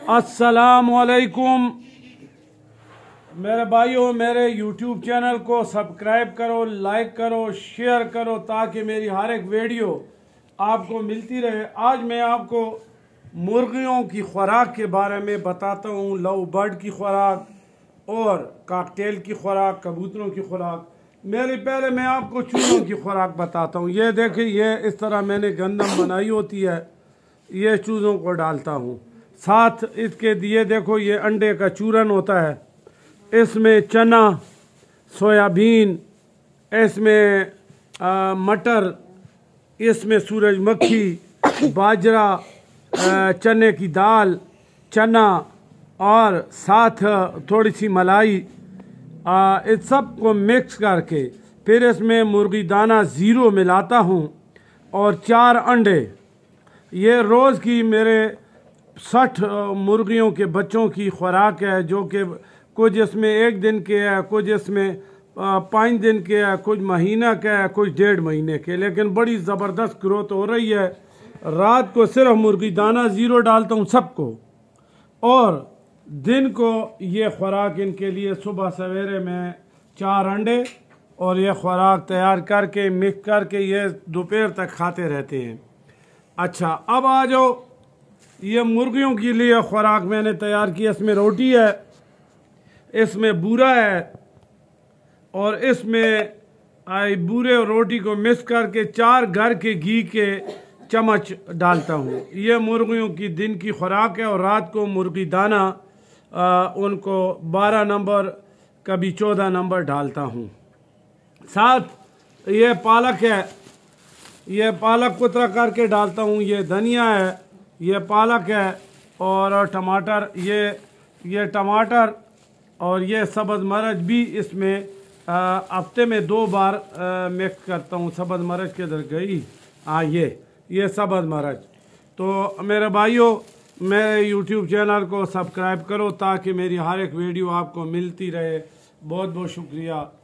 अस्सलामुअलैकुम मेरे भाइयों, मेरे YouTube चैनल को सब्सक्राइब करो, लाइक करो, शेयर करो ताकि मेरी हर एक वीडियो आपको मिलती रहे। आज मैं आपको मुर्गियों की खुराक के बारे में बताता हूँ, लव बर्ड की खुराक और कॉकटेल की खुराक, कबूतरों की खुराक। पहले मैं आपको चूज़ों की खुराक बताता हूँ। ये देखिए, ये इस तरह मैंने गंदम बनाई होती है, ये चूज़ों को डालता हूँ। साथ इसके दिए देखो, ये अंडे का चूरन होता है, इसमें चना, सोयाबीन, इसमें मटर, इसमें सूरजमुखी, बाजरा, चने की दाल, चना और साथ थोड़ी सी मलाई, इस सब को मिक्स करके फिर इसमें मुर्गी दाना ज़ीरो मिलाता हूँ और 4 अंडे। ये रोज़ की मेरे 60 मुर्गियों के बच्चों की खुराक है, जो कि कुछ इसमें 1 दिन के है, कुछ इसमें 5 दिन के है, कुछ महीना का है, कुछ 1.5 महीने के। लेकिन बड़ी ज़बरदस्त ग्रोथ हो रही है। रात को सिर्फ मुर्गी दाना ज़ीरो डालता हूँ सबको, और दिन को ये खुराक इनके लिए सुबह सवेरे में 4 अंडे और ये खुराक तैयार करके मिक्स करके ये दोपहर तक खाते रहते हैं। अच्छा, अब आ जाओ, ये मुर्गियों के लिए खुराक मैंने तैयार की। इसमें रोटी है, इसमें बूरा है, और इसमें बूरे और रोटी को मिक्स करके 4 घर के घी के चम्मच डालता हूँ। ये मुर्गियों की दिन की खुराक है। और रात को मुर्गी दाना उनको 12 नंबर कभी 14 नंबर डालता हूँ। साथ ये पालक है, ये पालक कुतरा करके डालता हूँ। ये धनिया है, ये पालक है, और टमाटर, ये टमाटर और ये सब्ज़ मरच भी इसमें हफ्ते में 2 बार मिक्स करता हूँ। सब्ज़ मरच किधर गई? हाँ, ये सब्ज़ मरच। तो मेरे भाइयों, मेरे YouTube चैनल को सब्सक्राइब करो ताकि मेरी हर एक वीडियो आपको मिलती रहे। बहुत बहुत शुक्रिया।